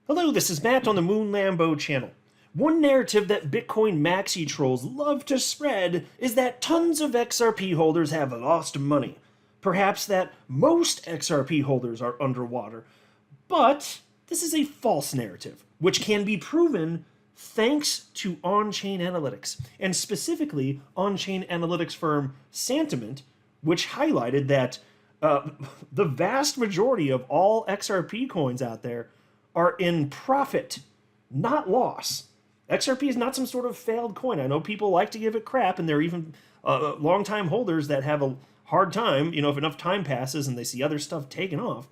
Hello, this is Matt on the Moon Lambo channel. One narrative that Bitcoin maxi trolls love to spread is that tons of XRP holders have lost money. Perhaps that most XRP holders are underwater. But this is a false narrative, which can be proven thanks to on-chain analytics, and specifically on-chain analytics firm Santiment, which highlighted that the vast majority of all XRP coins out there are in profit, not loss. XRP is not some sort of failed coin. I know people like to give it crap, and there are even long-time holders that have a hard time, if enough time passes and they see other stuff taken off.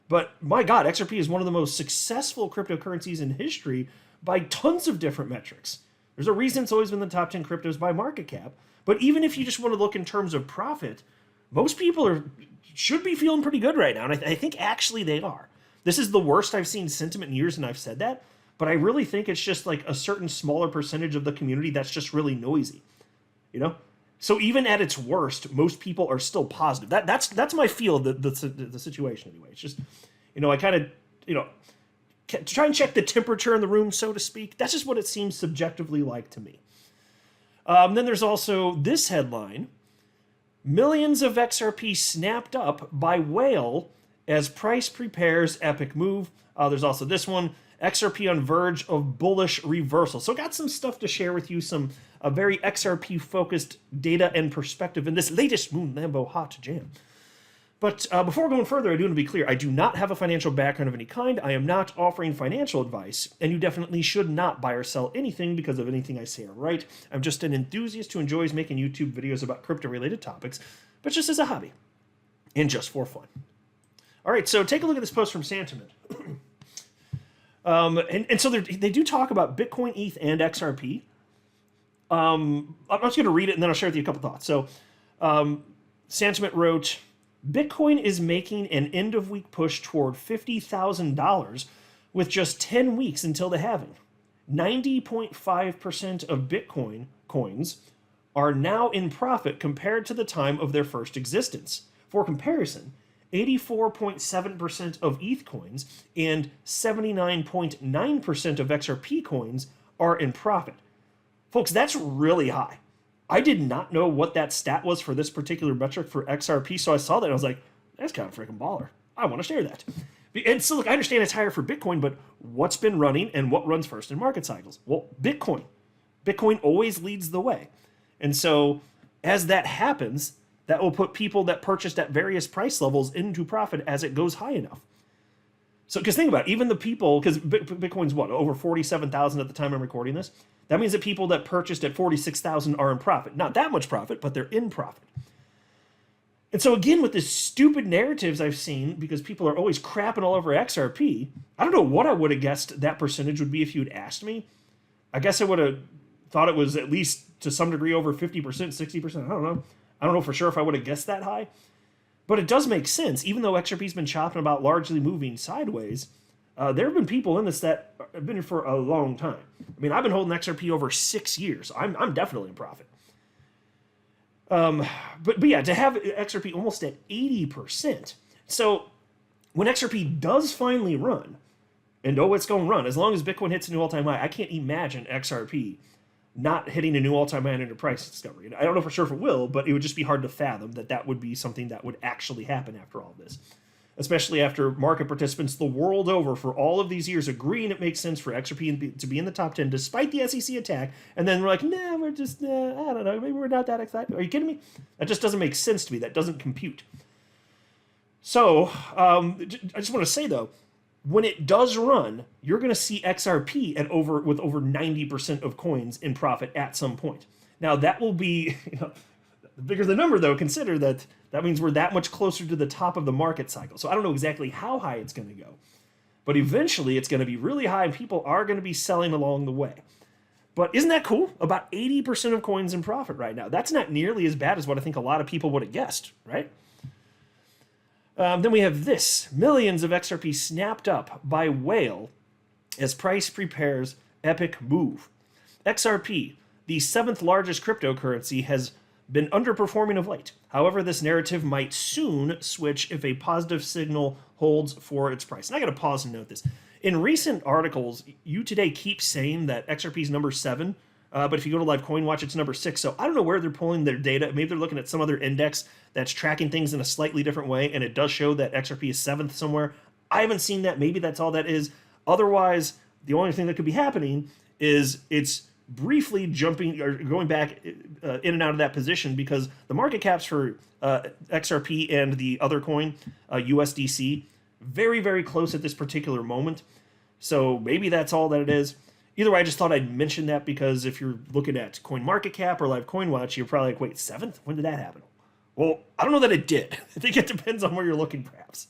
But my God, XRP is one of the most successful cryptocurrencies in history by tons of different metrics. There's a reason it's always been the top 10 cryptos by market cap. But even if you just want to look in terms of profit, most people should be feeling pretty good right now, and I think actually they are. This is the worst I've seen sentiment in years, and I've said that, but I really think it's just like a certain smaller percentage of the community that's just really noisy, So even at its worst, most people are still positive. That's my feel of the situation anyway. It's just, I kind of, try and check the temperature in the room, so to speak. That's just what it seems subjectively like to me. Then there's also this headline: millions of XRP snapped up by whale as price prepares epic move. There's also this one: XRP on verge of bullish reversal. So got some stuff to share with you, some very XRP focused data and perspective in this latest Moon Lambo hot jam. But before going further, I do want to be clear. I do not have a financial background of any kind. I am not offering financial advice, and you definitely should not buy or sell anything because of anything I say or write. I'm just an enthusiast who enjoys making YouTube videos about crypto-related topics, but just as a hobby and just for fun. All right, so take a look at this post from Santiment. And so they do talk about Bitcoin, ETH, and XRP. I'm just going to read it, and then I'll share with you a couple thoughts. So Santiment wrote, Bitcoin is making an end-of-week push toward $50,000 with just 10 weeks until the halving. 90.5% of Bitcoin coins are now in profit compared to the time of their first existence. For comparison, 84.7% of ETH coins and 79.9% of XRP coins are in profit. Folks, that's really high. I did not know what that stat was for this particular metric for XRP, so I saw that and I was like, that's kind of freaking baller. I want to share that. And so look, I understand it's higher for Bitcoin, but what's been running and what runs first in market cycles? Well, Bitcoin. Bitcoin always leads the way. And so as that happens, that will put people that purchased at various price levels into profit as it goes high enough. So, because think about it, even the people, because Bitcoin's what, over 47,000 at the time I'm recording this? That means that people that purchased at 46,000 are in profit. Not that much profit, but they're in profit. And so again, with this stupid narratives I've seen, because people are always crapping all over XRP, I don't know what I would have guessed that percentage would be if you'd asked me. I guess I would have thought it was at least to some degree over 50%, 60%. I don't know. I don't know for sure if I would have guessed that high. But it does make sense. Even though XRP's been chopping about largely moving sideways, there have been people in this that have been here for a long time. I mean, I've been holding XRP over 6 years. I'm definitely in profit. But yeah, to have XRP almost at 80%. So when XRP does finally run, and it's going to run, as long as Bitcoin hits a new all-time high, I can't imagine XRP not hitting a new all-time high under price discovery. I don't know for sure if it will, but it would just be hard to fathom that would be something that would actually happen after all this. Especially after market participants the world over for all of these years agreeing it makes sense for XRP to be in the top 10 despite the SEC attack, and then we're like, nah, we're just, I don't know, maybe we're not that excited. Are you kidding me? That just doesn't make sense to me. That doesn't compute. So, I just want to say though, when it does run, you're going to see XRP with over 90% of coins in profit at some point. Now that will be, the bigger the number though, consider that means we're that much closer to the top of the market cycle. So I don't know exactly how high it's going to go, but eventually it's going to be really high and people are going to be selling along the way. But isn't that cool? About 80% of coins in profit right now. That's not nearly as bad as what I think a lot of people would have guessed, right? Then we have this: millions of XRP snapped up by whale as price prepares epic move. XRP, the 7th largest cryptocurrency, has been underperforming of late. However, this narrative might soon switch if a positive signal holds for its price. And I got to pause and note this. In recent articles, you today keep saying that XRP is number 7, but if you go to Live Coin Watch, it's number 6. So I don't know where they're pulling their data. Maybe they're looking at some other index that's tracking things in a slightly different way, and it does show that XRP is 7th somewhere. I haven't seen that. Maybe that's all that is. Otherwise, the only thing that could be happening is it's briefly jumping or going back in and out of that position because the market caps for XRP and the other coin, USDC, very, very close at this particular moment. So maybe that's all that it is. Either way, I just thought I'd mention that because if you're looking at CoinMarketCap or Live Coin Watch, you're probably like, wait, 7th? When did that happen? Well, I don't know that it did. I think it depends on where you're looking, perhaps.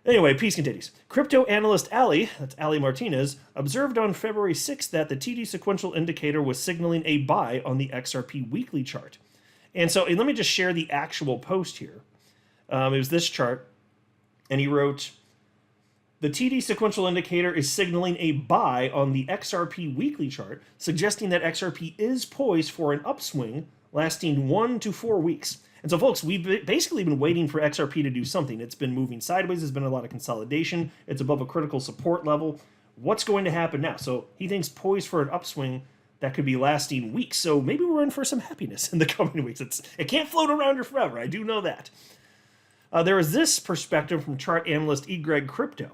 Anyway, piece continues. Crypto analyst Ali, that's Ali Martinez, observed on February 6th that the TD sequential indicator was signaling a buy on the XRP weekly chart. And so let me just share the actual post here. It was this chart, and he wrote, the TD sequential indicator is signaling a buy on the XRP weekly chart, suggesting that XRP is poised for an upswing lasting 1 to 4 weeks. And so, folks, we've basically been waiting for XRP to do something. It's been moving sideways. There's been a lot of consolidation. It's above a critical support level. What's going to happen now? So he thinks poised for an upswing that could be lasting weeks. So maybe we're in for some happiness in the coming weeks. It can't float around here forever. I do know that. There is this perspective from chart analyst Greg Crypto.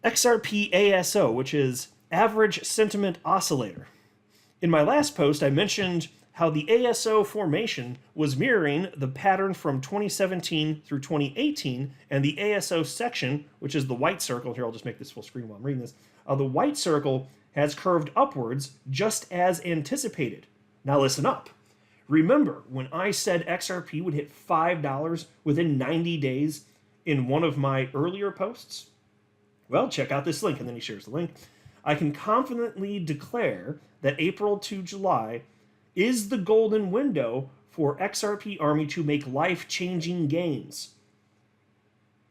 XRP ASO, which is Average Sentiment Oscillator. In my last post, I mentioned how the ASO formation was mirroring the pattern from 2017 through 2018, and the ASO section, which is the white circle, here I'll just make this full screen while I'm reading this, the white circle has curved upwards just as anticipated. Now listen up. Remember when I said XRP would hit $5 within 90 days in one of my earlier posts? Well, check out this link, and then he shares the link. I can confidently declare that April to July is the golden window for XRP Army to make life-changing gains.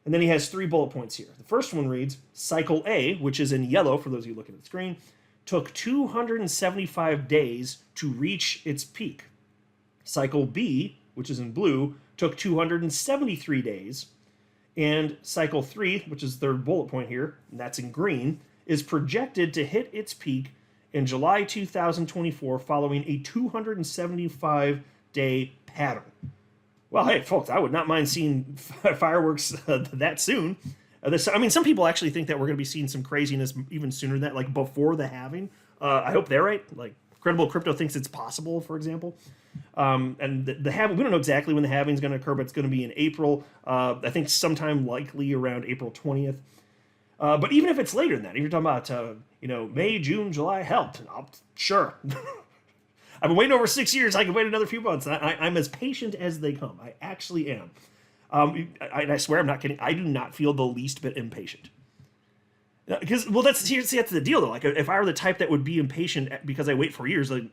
And then he has 3 bullet points here. The first one reads, Cycle A, which is in yellow for those of you looking at the screen, took 275 days to reach its peak. Cycle B, which is in blue, took 273 days. And Cycle 3, which is the third bullet point here, and that's in green, is projected to hit its peak in July 2024 following a 275-day pattern. Well, hey, folks, I would not mind seeing fireworks that soon. Some people actually think that we're going to be seeing some craziness even sooner than that, like before the halving. I hope they're right. Like, Credible Crypto thinks it's possible, for example. And the halving, we don't know exactly when the halving is going to occur, but it's going to be in April. I think sometime likely around April 20th. But even if it's later than that, if you're talking about, May, June, July, help, sure. I've been waiting over 6 years. I can wait another few months. I'm as patient as they come. I actually am. I swear I'm not kidding. I do not feel the least bit impatient. Because, that's the deal, though. Like, if I were the type that would be impatient because I wait for years, like,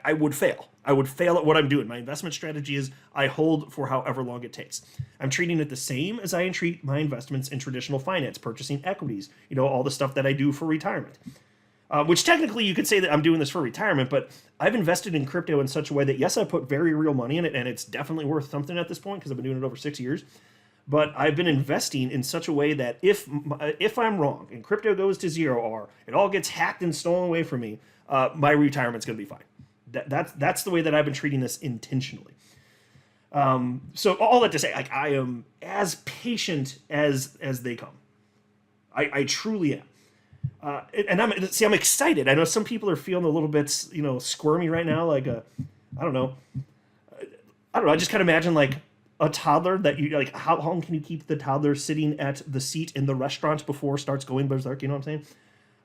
I would fail. I would fail at what I'm doing. My investment strategy is I hold for however long it takes. I'm treating it the same as I treat my investments in traditional finance, purchasing equities, all the stuff that I do for retirement. Which technically you could say that I'm doing this for retirement, but I've invested in crypto in such a way that, yes, I put very real money in it, and it's definitely worth something at this point because I've been doing it over 6 years. But I've been investing in such a way that if I'm wrong and crypto goes to zero or it all gets hacked and stolen away from me, my retirement's going to be fine. That's the way that I've been treating this intentionally. So all that to say, like, I am as patient as they come. I truly am. And I'm excited. I know some people are feeling a little bit, squirmy right now. Like, I don't know. I just kind of imagine like a toddler that you like. How long can you keep the toddler sitting at the seat in the restaurant before it starts going berserk? You know what I'm saying?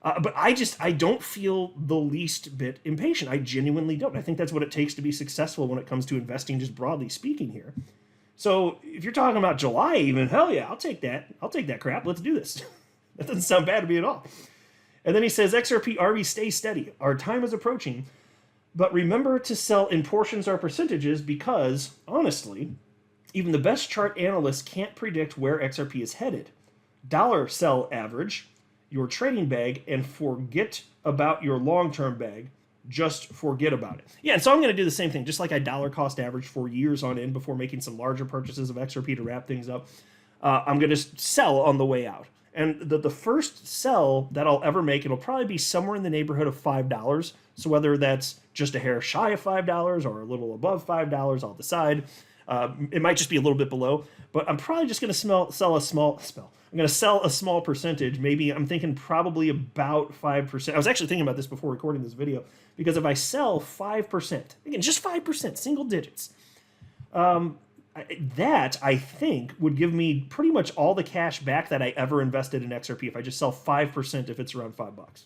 But I don't feel the least bit impatient. I genuinely don't. I think that's what it takes to be successful when it comes to investing, just broadly speaking here. So if you're talking about July even, hell yeah, I'll take that. I'll take that crap. Let's do this. That doesn't sound bad to me at all. And then he says, XRP RV, stay steady. Our time is approaching. But remember to sell in portions or percentages because, honestly, even the best chart analysts can't predict where XRP is headed. Dollar sell average your trading bag and forget about your long-term bag. Just forget about it. Yeah, and so I'm going to do the same thing, just like I dollar cost average for years on end before making some larger purchases of XRP to wrap things up. I'm going to sell on the way out. And the first sell that I'll ever make, it'll probably be somewhere in the neighborhood of $5. So whether that's just a hair shy of $5 or a little above $5, I'll decide. It might just be a little bit below, but I'm probably just going to sell a small percentage. Maybe I'm thinking probably about 5%. I was actually thinking about this before recording this video, because if I sell 5%, again, just 5%, single digits, that I think would give me pretty much all the cash back that I ever invested in XRP if I just sell 5% if it's around $5.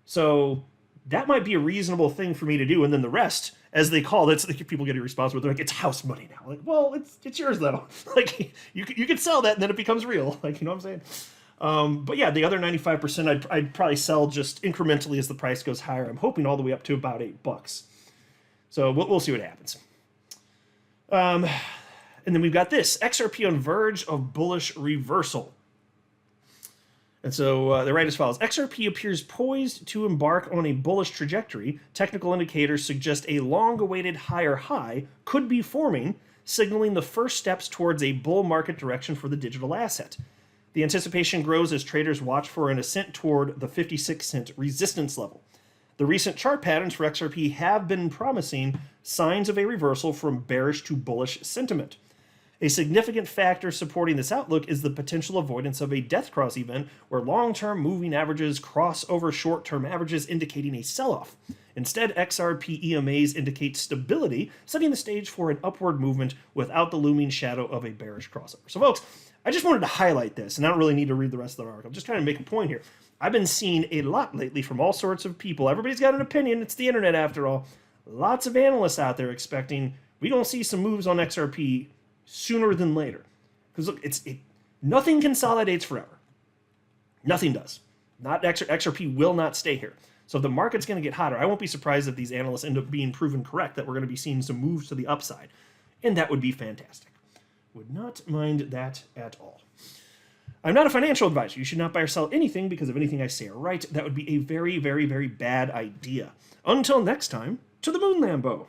So that might be a reasonable thing for me to do, and then the rest, as they call it, like people get irresponsible. They're like, it's house money now. Like, well, it's yours though. Like you could sell that and then it becomes real. Like, you know what I'm saying? But yeah, the other 95% I'd probably sell just incrementally as the price goes higher. I'm hoping all the way up to about $8. So we'll see what happens. And then we've got this XRP on verge of bullish reversal. And so they write as follows. XRP appears poised to embark on a bullish trajectory. Technical indicators suggest a long-awaited higher high could be forming, signaling the first steps towards a bull market direction for the digital asset. The anticipation grows as traders watch for an ascent toward the 56-cent resistance level. The recent chart patterns for XRP have been promising signs of a reversal from bearish to bullish sentiment. A significant factor supporting this outlook is the potential avoidance of a death cross event where long-term moving averages cross over short-term averages, indicating a sell-off. Instead, XRP EMAs indicate stability, setting the stage for an upward movement without the looming shadow of a bearish crossover. So folks, I just wanted to highlight this, and I don't really need to read the rest of the article. I'm just trying to make a point here. I've been seeing a lot lately from all sorts of people. Everybody's got an opinion. It's the internet after all. Lots of analysts out there expecting we're going to see some moves on XRP sooner than later. Because look, nothing consolidates forever. Nothing does. XRP will not stay here. So if the market's going to get hotter, I won't be surprised if these analysts end up being proven correct, that we're going to be seeing some moves to the upside. And that would be fantastic. Would not mind that at all. I'm not a financial advisor. You should not buy or sell anything because of anything I say or write. That would be a very, very, very bad idea. Until next time, to the moon, Lambo.